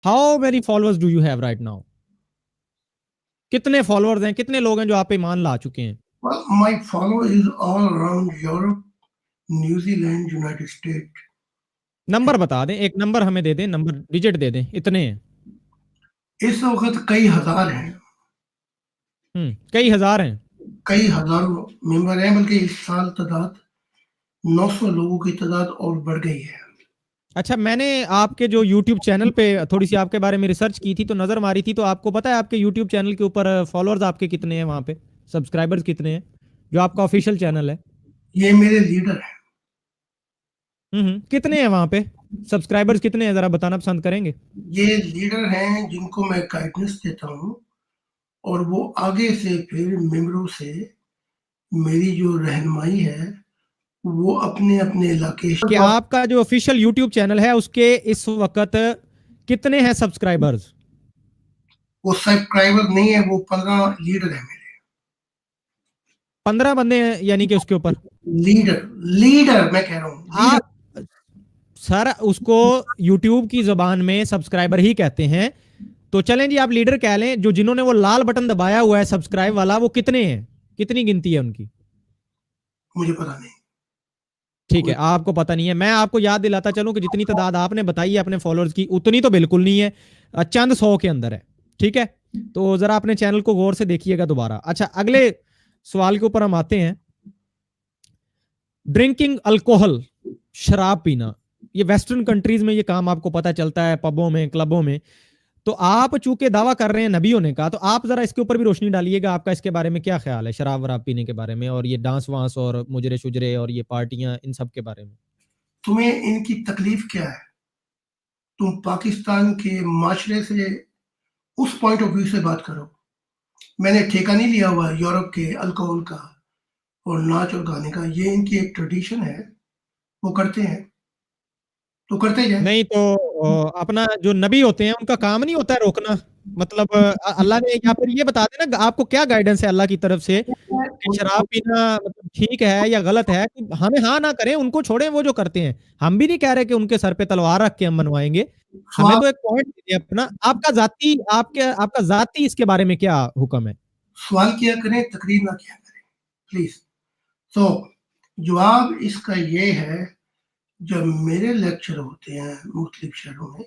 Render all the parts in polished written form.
How many followers do you have right now? कितने followers हैं, कितने लोग हैं जो आप पे ईमान ला चुके हैं? Well, my follower is all around Europe, New Zealand, United States. Number बता दें, एक नंबर हमें दे दें, नंबर डिजिट दे दें, इतने हैं? इस वक्त कई हजार हैं, कई हजार हैं, कई हजारों मेंबर हैं, बल्कि इस साल तादाद 900 लोगों की तादाद और बढ़ गई है। अच्छा, मैंने आपके जो YouTube चैनल पे थोड़ी सी आपके बारे में रिसर्च की थी तो नजर मारी थी, तो आपको पता है आपके YouTube चैनल के ऊपर फॉलोअर्स आपके कितने हैं, वहां पे सब्सक्राइबर्स कितने हैं, जो आपका ऑफिशियल चैनल है? ये मेरे लीडर हैं। कितने हैं वहां पे सब्सक्राइबर्स, कितने हैं, जरा बताना पसंद करेंगे? ये लीडर हैं जिनको मैं गाइडेंस देता हूँ और वो आगे से फिर मेंबरों से मेरी जो रहनुमाई है वो अपने अपने इलाके कि आपका जो ऑफिशियल YouTube चैनल है उसके इस वक्त कितने हैं सब्सक्राइबर्स? वो सब्सक्राइबर नहीं है, वो 15 लीडर है मेरे। 15 बंदे हैं यानी कि उसके ऊपर लीडर मैं कह रहा हूँ। आप सर उसको YouTube की जुबान में सब्सक्राइबर ही कहते हैं, तो चलें जी आप लीडर कह लें। जो जिन्होंने वो लाल बटन दबाया हुआ है सब्सक्राइब वाला, वो कितने हैं, कितनी गिनती है उनकी? मुझे पता नहीं। ठीक है, आपको पता नहीं है। मैं आपको याद दिलाता चलूं कि जितनी तादाद आपने बताई है अपने फॉलोअर्स की, उतनी तो बिल्कुल नहीं है, चंद 100 के अंदर है। ठीक है, तो जरा अपने चैनल को गौर से देखिएगा दोबारा। अच्छा, अगले सवाल के ऊपर हम आते हैं। ड्रिंकिंग अल्कोहल, शराब पीना, ये वेस्टर्न कंट्रीज में ये काम आपको पता चलता है, पबों में, क्लबों में। तो आप चूंकि दावा कर रहे हैं नबी होने का, तो आप जरा इसके ऊपर भी रोशनी डालिएगा, आपका इसके बारे में क्या ख्याल है, शराब वराब पीने के बारे में, और ये डांस वांस और मुजरे शुजरे और ये पार्टियां, इन सब के बारे में? तुम्हें इनकी तकलीफ क्या है? तुम पाकिस्तान के माशरे से उस पॉइंट ऑफ व्यू से बात करो। मैंने ठेका नहीं लिया हुआ यूरोप के अल्कोहल का और नाच और गाने का, ये इनकी एक ट्रेडिशन है, वो करते हैं तो करते जाए। नहीं तो अपना जो नबी होते हैं उनका काम नहीं होता है रोकना? मतलब अल्लाह ने, या फिर ये बता देना आपको क्या गाइडेंस है अल्लाह की तरफ से कि शराब पीना मतलब ठीक है या गलत है, कि हमें हाँ ना करें, उनको छोड़ें वो जो करते हैं। हम भी नहीं कह रहे कि उनके सर पे तलवार रख के हम मनवाएंगे, हमें तो एक पॉइंट दीजिए अपना। आपका जाती इसके बारे में क्या हुक्म है? सवाल किया करें, तकरीर ना किया करें प्लीज। तो जवाब इसका ये है, जब मेरे लेक्चर होते हैं मुख्तलिफ शहरों में,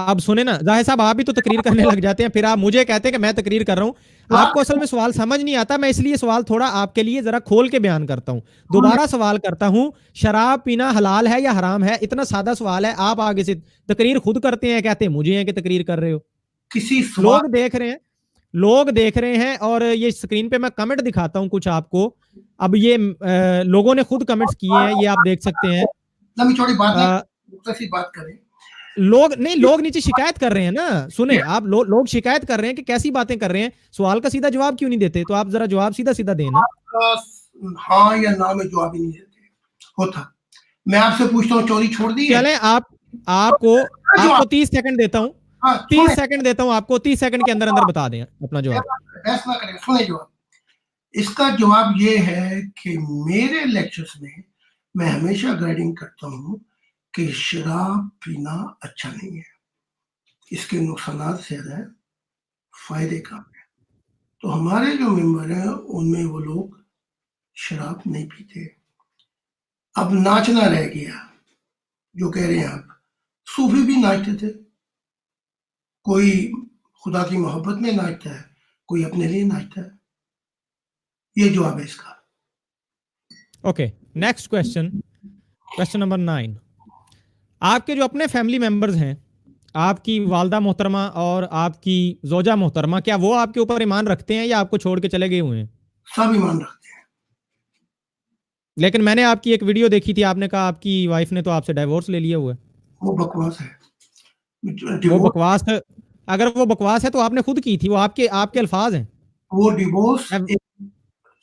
अब सुने ना जाहिर साहब, आप भी तो तकरीर करने लग जाते हैं, फिर आप मुझे कहते हैं कि मैं तकरीर कर रहा हूं। आपको असल में सवाल समझ नहीं आता, मैं इसलिए सवाल थोड़ा आपके लिए जरा खोल के बयान करता हूं। दोबारा सवाल करता हूं, शराब पीना हलाल है या हराम है? इतना सादा सवाल है, आप आगे से तकरीर खुद करते हैं, कहते हैं मुझे हैं कि तकरीर कर रहे हो। लोग देख रहे हैं, लोग देख रहे हैं, और ये स्क्रीन पे मैं कमेंट दिखाता हूं कुछ आपको। अब ये लोगों ने खुद कमेंट्स किए हैं, ये आप देख सकते हैं। लंबी चौड़ी बात करें। लोग नहीं, लोग नीचे शिकायत कर रहे हैं ना, सुने आप, लोग शिकायत कर रहे हैं कि कैसी बातें कर रहे हैं, सवाल का सीधा जवाब क्यों नहीं देते? तो आप जरा जवाब सीधा सीधा देना। हाँ या ना में जवाब ही नहीं देते होता। मैं आपसे पूछता हूँ, चोरी छोड़ दी है? चलें, आपको 30 सेकंड देता हूँ, 30 सेकंड देता हूँ आपको, 30 सेकंड के अंदर अंदर बता दें अपना जवाब। फैसला करें, सुने जवाब। इसका जवाब ये है कि मेरे लेक्चर्स में मैं हमेशा गाइडिंग करता हूँ कि शराब पीना अच्छा नहीं है, इसके नुकसान ज्यादा है, फायदे कम है। तो हमारे जो मेंबर हैं उनमें वो लोग शराब नहीं पीते। अब नाचना रह गया, जो कह रहे हैं आप, सूफी भी नाचते थे, कोई खुदा की मोहब्बत में नाचता है, कोई अपने लिए नाचता है। ये जवाब है इसका। Okay, next question, question number 9। आपके जो अपने फैमिली मेंबर्स हैं, आपकी वालदा मोहतरमा और आपकी जोजा मोहतरमा, क्या वो आपके ऊपर ईमान रखते हैं या आपको छोड़ के चले गए हुए हैं? सब ईमान रखते हैं। लेकिन मैंने आपकी एक वीडियो देखी थी, आपने कहा आपकी वाइफ ने तो आपसे डाइवोर्स ले लिया हुआ है। वो बकवास है। वो बकवास है? अगर वो बकवास है तो आपने खुद की थी, वो आपके अल्फाज हैं। वो डिवोर्स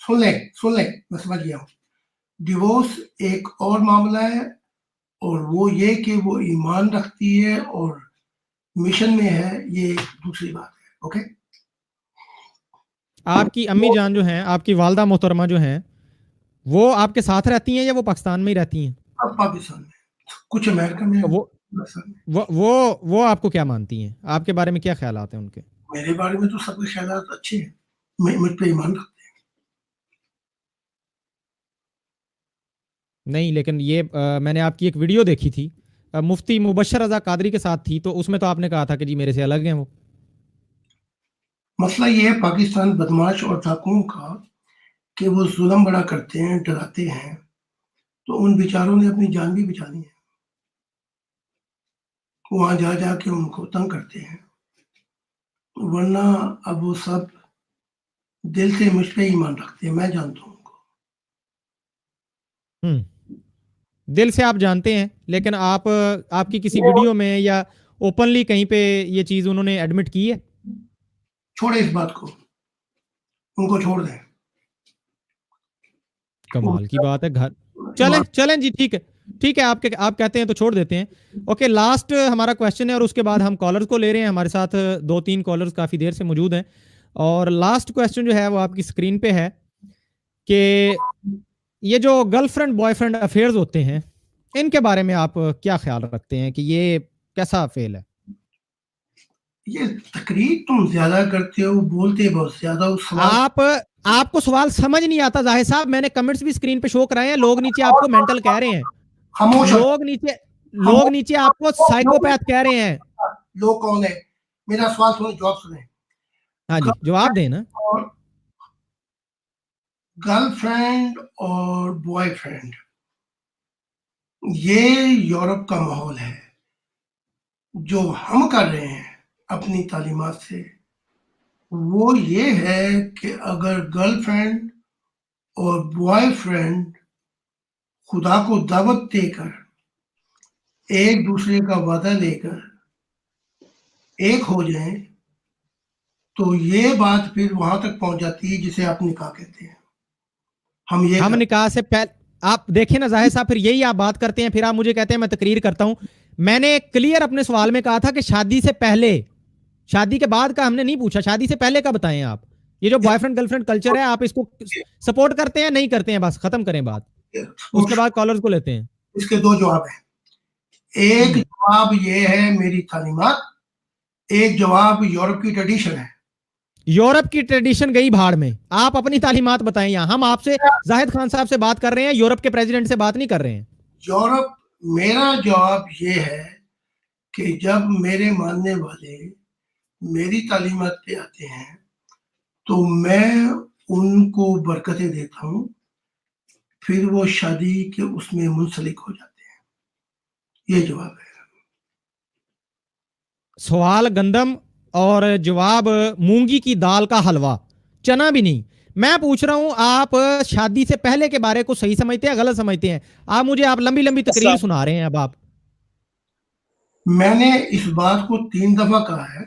सुन ले, मैं समझ गया हूँ। डिवोर्स एक और मामला है, और वो ये कि वो ईमान रखती है और मिशन में है, ये एक दूसरी बात है। ओके, आपकी अम्मी जान जो हैं, आपकी वालदा मोहतरमा जो हैं, वो आपके साथ रहती हैं या वो पाकिस्तान में ही रहती हैं? अब पाकिस्तान में, कुछ अमेरिका में। तो वो आपको क्या मानती हैं, आपके बारे में क्या ख्यालात हैं उनके? मेरे बारे में तो सबके ख्यालात अच्छे हैं, मुझ पे ईमान रखते हैं। नहीं, लेकिन ये मैंने आपकी एक वीडियो देखी थी, मुफ्ती मुबशर रजा कादरी के साथ थी, तो उसमें तो आपने कहा था कि जी मेरे से अलग हैं वो। मसला ये है पाकिस्तान बदमाश और डाकुओं का कि वो जुल्म बड़ा करते हैं, डराते हैं, तो उन बेचारों ने अपनी जान भी बचानी है, वहां जा जाके उनको तंग करते हैं, वरना अब वो सब दिल से मुझ पे ईमान रखते हैं, मैं जानता हूँ उनको। दिल से आप जानते हैं, लेकिन आप आपकी किसी वीडियो में या ओपनली कहीं पे ये चीज उन्होंने एडमिट की है? छोड़े इस बात को, उनको छोड़ दें। कमाल की बात है। घर चलें चलें जी, ठीक है, ठीक है, आप कहते हैं तो छोड़ देते हैं। ओके, लास्ट हमारा क्वेश्चन है और उसके बाद हम कॉलर्स को ले रहे हैं। हमारे साथ 2-3 कॉलर्स काफी देर से मौजूद हैं, और लास्ट क्वेश्चन जो है वो आपकी स्क्रीन पे है कि ये जो गर्लफ्रेंड बॉयफ्रेंड अफेयर्स होते हैं, इनके बारे में आप क्या ख्याल रखते हैं कि ये कैसा फेल है? ये तकरीर तुम ज्यादा करते हो, बोलते बहुत ज्यादा हो, आप आपको सवाल समझ नहीं आता जाहिर साहब, मैंने कमेंट्स भी स्क्रीन पे शो कराए हैं, लोग नीचे आपको मेंटल कह रहे हैं, खामोश हो लोग नीचे लोग नीचे आपको जाओ। साइकोपैथ कह रहे हैं। लोग कौन है? मेरा सवाल सुनो, जवाब सुने। हाँ जी, जवाब दें ना। गर्लफ्रेंड और बॉयफ्रेंड, ये यूरोप का माहौल है। जो हम कर रहे हैं अपनी तालीमात से, वो ये है कि अगर गर्लफ्रेंड और बॉयफ्रेंड खुदा को दावत देकर, एक दूसरे का वादा लेकर एक हो जाएं, तो ये बात फिर वहां तक पहुंच जाती है जिसे आप निकाह कहते हैं। हम निकाह से पहले आप देखें ना जाहिर साहब, फिर यही आप बात करते हैं, फिर आप मुझे कहते हैं मैं तकरीर करता हूं। मैंने क्लियर अपने सवाल में कहा था कि शादी से पहले, शादी के बाद का हमने नहीं पूछा, शादी से पहले का बताएं आप। ये जो बॉयफ्रेंड गर्लफ्रेंड कल्चर है, आप इसको सपोर्ट करते हैं नहीं करते हैं? बस खत्म करें बात, उसके बाद कॉलर्स को लेते हैं। इसके दो जवाब हैं। एक जवाब ये है मेरी तालीमात, एक जवाब यूरोप की ट्रेडिशन है। यूरोप की ट्रेडिशन गई भाड़ में, आप अपनी तालीमात बताएं। यहाँ हम आपसे जाहिद खान साहब से बात कर रहे हैं, यूरोप के प्रेसिडेंट से बात नहीं कर रहे हैं। यूरोप, मेरा जवाब ये है कि जब मेरे मानने वाले मेरी तालीमात पे आते हैं तो मैं उनको बरकतें देता हूँ, फिर वो शादी के उसमें मुंसलिक हो जाते हैं। ये जवाब है। सवाल गंदम और जवाब मूंगी की दाल का हलवा, चना भी नहीं। मैं पूछ रहा हूं, आप शादी से पहले के बारे को सही समझते हैं गलत समझते हैं? आप मुझे आप लंबी लंबी तकरीर सुना रहे हैं अब आप। मैंने इस बात को 3 दफा कहा है,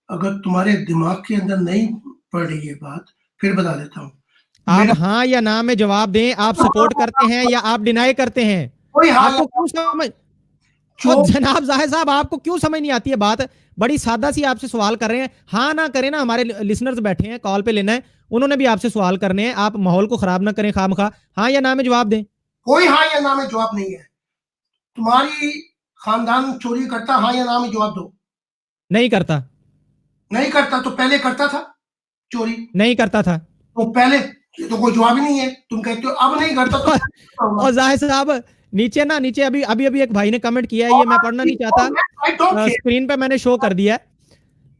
अगर तुम्हारे दिमाग के अंदर नहीं पड़ रही है बात, फिर बता देता हूँ। आप हाँ या ना में जवाब दें, आप सपोर्ट करते हैं या आप डिनाई करते हैं? कोई हाँ आपको क्यों समझ और जनाब जाहिद साहब, आपको क्यों समझ नहीं आती है बात? बड़ी सादा सी आपसे सवाल कर रहे हैं, हाँ ना करें ना, हमारे लिसनर्स बैठे हैं कॉल पे लेना है, उन्होंने भी आपसे सवाल करने हैं, आप माहौल को खराब ना करें खामखा, हाँ या ना में जवाब दें। कोई हाँ या ना में जवाब नहीं है। तुम्हारी खानदान चोरी करता, हाँ या ना में जवाब दो। नहीं करता। नहीं करता तो पहले करता था चोरी? नहीं करता था। तो पहले, ये तो कोई जवाब ही नहीं है। तुम कहते हो अब नहीं करता तो और जाहिद साहब नीचे ना, नीचे अभी अभी अभी एक भाई ने कमेंट किया है, ये मैं पढ़ना नहीं चाहता, स्क्रीन पे मैंने शो कर दिया है।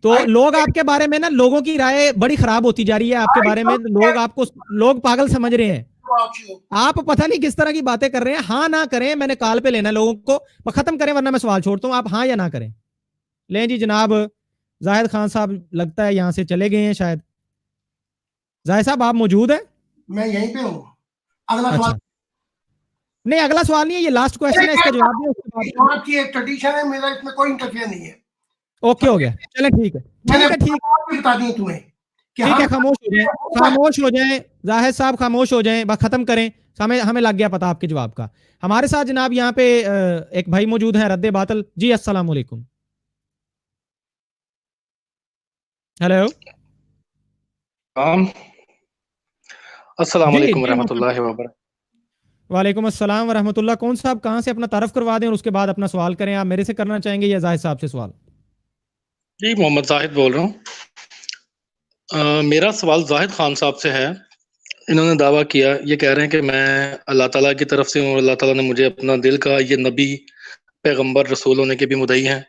तो लोग आपके बारे में ना, लोगों की राय बड़ी खराब होती जा रही है आपके बारे में, लोग पागल समझ रहे हैं। आप पता नहीं किस तरह की बातें कर रहे हैं। हाँ ना करें, मैंने कॉल पे लेना है लोगों को, खत्म करें वरना मैं सवाल छोड़ता हूं। आप हाँ या ना करें। लें जी जनाब, जाहिद खान साहब लगता है यहां से चले गए हैं शायद। जाहिद साहब आप मौजूद हैं? मैं यहीं पे हूँ। अगला सवाल। नहीं, अगला सवाल नहीं है, ये लास्ट क्वेश्चन है, इसका जवाब दें उसके बाद। यूरोप की एक ट्रेडिशन है, मेरा इसमें कोई इंटरफेयर नहीं है। ओके हो गया, चलें ठीक है, मैंने ठीक है, बता दी तुम्हें कि ठीक है, खामोश हो जाएं, खामोश हो जाएं जाहिद साहब, खामोश हो जाएं, बस खत्म करें। हमें हमें लग गया पता आपके जवाब का। हमारे साथ जनाब यहाँ पे एक भाई मौजूद हैं, रद्दे बातल जी, अस्सलाम वालेकुम। हेलो, अस्सलाम जी वालेकुम जी, रहमतुल्लाहि व बरकातहू। वालेकुम अस्सलाम वरहमतुल्लाह। कौन साहब कहाँ से अपना तारफ करवा दें और उसके बाद अपना सवाल करें। आप मेरे से करना चाहेंगे या जाहिद साहब से सवाल? जी, मोहम्मद जाहिद बोल रहा हूँ। मेरा सवाल जाहिद खान साहब से है। इन्होंने दावा किया, ये कह रहे हैं कि मैं अल्लाह ताला की तरफ से हूँ और अल्लाह ताला ने मुझे अपना दिल का ये नबी पैगंबर रसूल होने के भी मुदई हैं।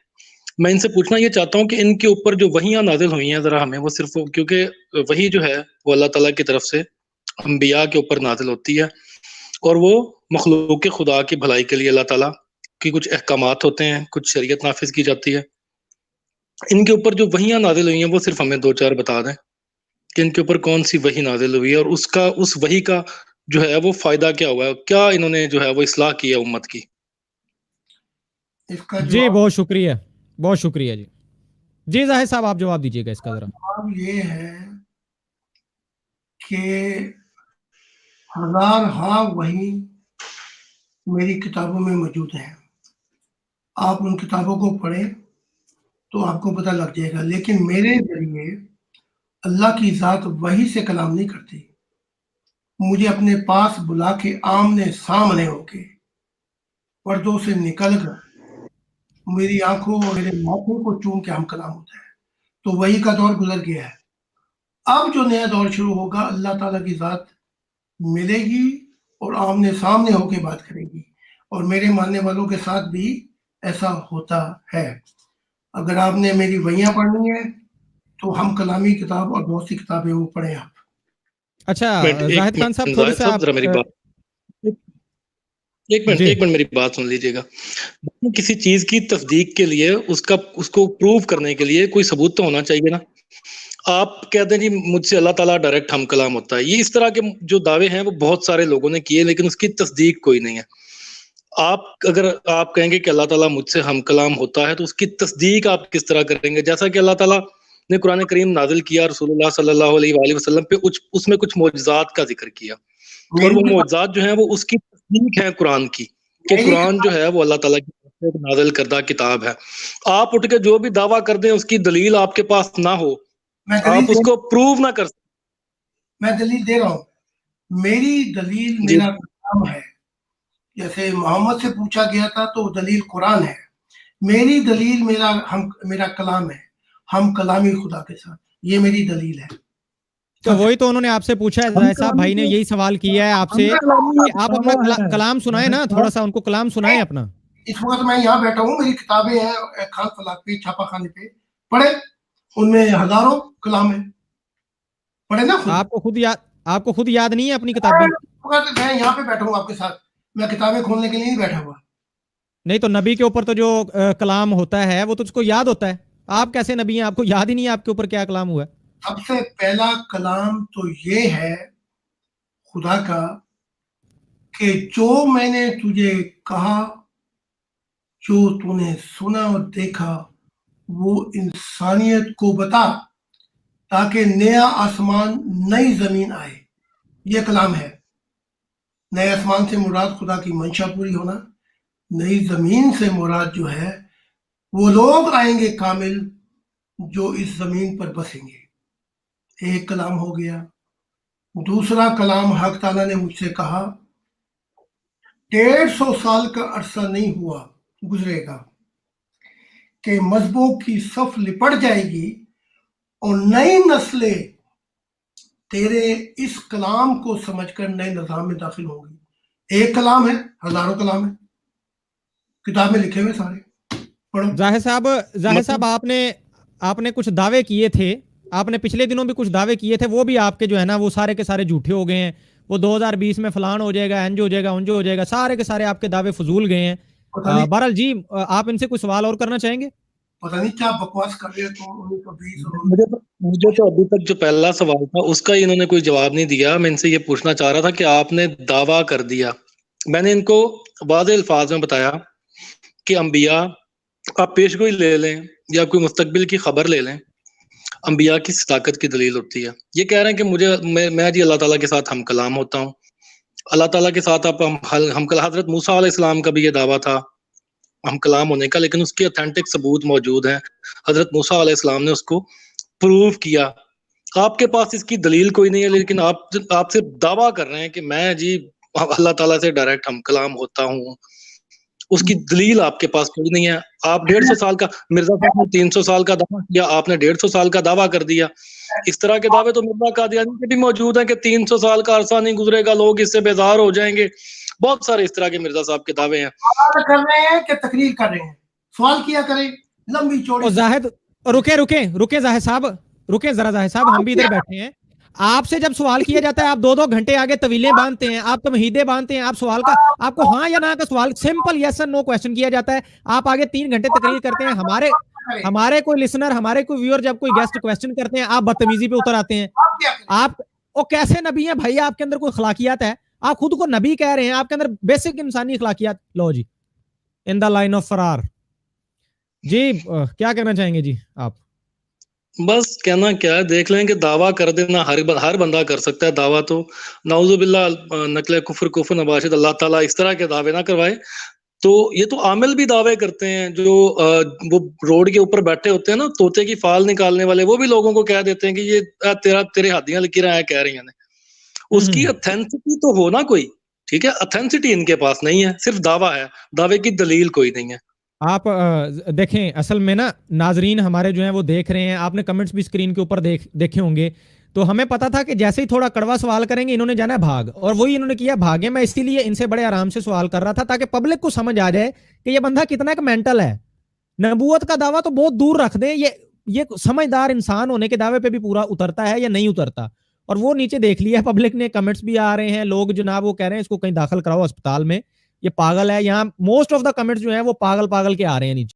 मैं इनसे पूछना ये चाहता हूँ कि इनके ऊपर जो वहियाँ नाजिल हुई हैं, ज़रा हमें वो सिर्फ क्योंकि वही जो है वो अल्लाह ताला की तरफ से अंबिया के ऊपर नाजिल होती है और वो मखलूक खुदा की भलाई के लिए अल्लाह ताला की कुछ अहकामात होते हैं, कुछ शरीयत नाफिज की जाती है। इनके ऊपर जो वहियाँ नाजिल हुई हैं वो सिर्फ हमें 2-4 बता दें कि इनके ऊपर कौन सी वही नाजिल हुई है और उसका उस वही का जो है वो फायदा क्या हुआ है, क्या इन्होंने जो है वो इस्लाह की है उम्मत की। इसका जी बहुत शुक्रिया, बहुत शुक्रिया जी। जी जाहिद साहब आप जवाब दीजिएगा इसका जरा। जवाब ये है कि हजार हाँ वही मेरी किताबों में मौजूद है। आप उन किताबों को पढ़ें तो आपको पता लग जाएगा, लेकिन मेरे जरिए अल्लाह की जात वही से कलाम नहीं करती। मुझे अपने पास बुला के आमने सामने होके पर्दों से निकल कर मेरी आंखों और मेरे माथों को चूम के हम कलाम होता है। तो वही का दौर गुजर गया है। अब जो नया दौर शुरू होगा, अल्लाह ताला की जात मिलेगी और आमने सामने होके बात करेगी, और मेरे मानने वालों के साथ भी ऐसा होता है। अगर आपने मेरी वहियां पढ़नी है तो हम कलामी किताब और बहुत सी किताबें वो पढ़ें आप। अच्छा एक जाहिद खान मिनट साहब थोड़ी जाहिद सा साहब, आप जरा मेरी बात एक जी मिनट मेरी बात सुन लीजिएगा। किसी चीज की तस्दीक के लिए उसको प्रूव करने के लिए कोई सबूत तो होना चाहिए ना। आप कहते हैं जी मुझसे अल्लाह ताला डायरेक्ट हम कलाम होता है, ये इस तरह के जो दावे हैं वो बहुत सारे लोगों ने किए, लेकिन उसकी तस्दीक कोई नहीं है। अगर आप कहेंगे कि अल्लाह ताला मुझसे हम कलाम होता है तो उसकी तस्दीक आप किस तरह करेंगे? जैसा कि अल्लाह ताला ने कुरान करीम नाजिल किया, रसूलुल्लाह सल्लल्लाहु अलैहि वसल्लम पे उसमें कुछ मौजज़ात का जिक्र किया और वो मौजज़ात जो है वो उसकी तस्दीक है कुरान की, कि कुरान जो है वो अल्लाह ताला की तरफ से नाजिल करदा किताब है। आप उठ के जो भी दावा कर दें उसकी दलील आपके पास ना हो, आप उसको प्रूव ना कर सकते। मैं दलील दे रहा हूँ। मेरी दलील जी मेरा कलाम है। जैसे मोहम्मद से पूछा गया था तो दलील कुरान है। मेरी दलील मेरा कलाम है। हम कलामी खुदा के साथ, ये मेरी दलील है। तो वही तो उन्होंने आपसे पूछा है, जाहिद साहब भाई ने यही सवाल किया है आपसे कि आप अपना कलाम सुनाए ना, थोड़ा सा उनको कलाम सुनाए अपना। इस वक्त मैं यहाँ बैठा हूँ, मेरी किताबें हैं खान फलाक पे, छापा खाने पे, पढ़े, उनमें हजारों कलाम है, पढ़े ना खुद। आपको खुद याद नहीं है अपनी किताबें? मैं यहाँ पे बैठा हूँ आपके साथ, मैं किताबें खोलने के लिए नहीं बैठा हुआ। नहीं तो नबी के ऊपर तो जो कलाम होता है वो तो उसको याद होता है। आप कैसे नबी हैं, आपको याद ही नहीं है आपके ऊपर क्या कलाम हुआ है? सबसे पहला कलाम तो ये है खुदा का कि जो मैंने तुझे कहा, जो तूने सुना और देखा, वो इंसानियत को बता ताकि नया आसमान नई जमीन आए। ये कलाम है। नए आसमान से मुराद खुदा की मंशा पूरी होना, नई जमीन से मुराद जो है वो लोग आएंगे कामिल जो इस जमीन पर बसेंगे। एक कलाम हो गया। दूसरा कलाम हक ताला ने मुझसे कहा, 150 साल का अरसा नहीं हुआ गुजरेगा कि मजहबों की सफ लिपट जाएगी और नई नस्लें तेरे इस कलाम को समझकर नए निजाम में दाखिल होंगी। एक कलाम है, हजारों कलाम है, किताब में लिखे हुए सारे, पढ़ो। जाहिद साहब आपने कुछ दावे किए थे, आपने पिछले दिनों भी कुछ दावे किए थे, वो भी आपके जो है ना वो सारे के सारे झूठे हो गए हैं। वो 2020 में फलान हो जाएगा, एंज हो जाएगा, उंज हो जाएगा, सारे के सारे आपके दावे फजूल गए हैं। बहरहाल जी आप इनसे कोई सवाल और करना चाहेंगे? पता नहीं क्या बकवास कर रहे हो। मुझे तो अभी तक जो पहला सवाल था उसका ही इन्होंने कोई जवाब नहीं दिया। मैं इनसे ये पूछना चाह रहा था कि आपने दावा कर दिया, मैंने इनको वाज़ेह अल्फाज में बताया कि अंबिया, आप पेशगोई ले लें या कोई मुस्तकबिल की खबर ले लें, अंबिया की सदाकत की दलील होती है। ये कह रहे हैं कि मैं जी अल्लाह ताला के साथ हम कलाम होता हूँ, अल्लाह ताला के साथ आप हजरत मूसा अलैहिस्सलाम का भी ये दावा था हम कलाम होने का, लेकिन उसके ऑथेंटिक सबूत मौजूद हैं। हजरत मूसा अलैहिस्सलाम ने उसको प्रूव किया। आपके पास इसकी दलील कोई नहीं है, लेकिन आप सिर्फ दावा कर रहे हैं कि मैं जी اللہ ताला से डायरेक्ट हम कलाम होता हूँ, उसकी दलील आपके पास कोई नहीं है। आप 150 साल का, मिर्जा साहब ने 300 साल का दावा किया, आपने 150 साल का दावा कर दिया। इस तरह के दावे तो मिर्जा कादियानी के भी मौजूद हैं कि 300 साल का अरसा नहीं गुजरेगा, लोग इससे बेजार हो जाएंगे। बहुत सारे इस तरह के मिर्जा साहब के दावे हैं। सवाल कर रहे हैं कि तकरीर कर रहे हैं? सवाल किया करें, लंबी चौड़ी। और जाहिद रुके जाहिद साहब, रुके जरा जाहिद साहब, हम भी इधर बैठे हैं। आपसे जब सवाल किया जाता है आप 2-2 घंटे आगे तवीलें बांधते हैं, आप तमहीदे बांधते हैं, आप सवाल का, आपको हाँ या ना का सवाल simple yes and no question किया जाता है, आप आगे 3 घंटे तकरीर करते हैं। हमारे कोई लिसनर, हमारे कोई व्यूअर जब कोई गेस्ट क्वेश्चन करते हैं, आप बदतमीजी पे उतर आते हैं। आप ओ कैसे नबी हैं भाई? आपके अंदर कोई अखलाकियात है? आप खुद को नबी कह रहे हैं, आपके अंदर बेसिक इंसानी अखलाकियात। लो जी, इन द लाइन ऑफ फरार जी, क्या कहना चाहेंगे जी आप? बस कहना क्या है, देख लें कि दावा कर देना हर बंदा कर सकता है दावा, तो नाउजुबिल्लाह नकले कुफर नबाशिद, अल्लाह ताला इस तरह के दावे ना करवाए। तो ये तो आमिल भी दावे करते हैं, जो वो रोड के ऊपर बैठे होते हैं ना, तोते की फाल निकालने वाले, वो भी लोगों को कह देते हैं कि ये तेरे हादियां लिखी रहा है, कह रही हैं। उसकी ऑथेंटिसिटी तो हो ना कोई, ठीक है, ऑथेंटिसिटी इनके पास नहीं है, सिर्फ दावा है, दावे की दलील कोई नहीं है। आप देखें, असल में ना नाजरीन हमारे जो हैं वो देख रहे हैं, आपने कमेंट्स भी स्क्रीन के ऊपर देखे होंगे, तो हमें पता था कि जैसे ही थोड़ा कड़वा सवाल करेंगे इन्होंने जाना है भाग, और वही इन्होंने किया, भागे। मैं इसीलिए इनसे बड़े आराम से सवाल कर रहा था ताकि पब्लिक को समझ आ जाए कि ये बंदा कितना एक मेंटल है। नबूवत का दावा तो बहुत दूर रख दें, ये समझदार इंसान होने के दावे पे भी पूरा उतरता है या नहीं उतरता। और वो नीचे देख लिया पब्लिक ने, कमेंट्स भी आ रहे हैं, लोग जनाब वो कह रहे हैं इसको कहीं दाखिल कराओ अस्पताल में, ये पागल है। यहाँ मोस्ट ऑफ द कमेंट्स जो है वो पागल के आ रहे हैं नीचे।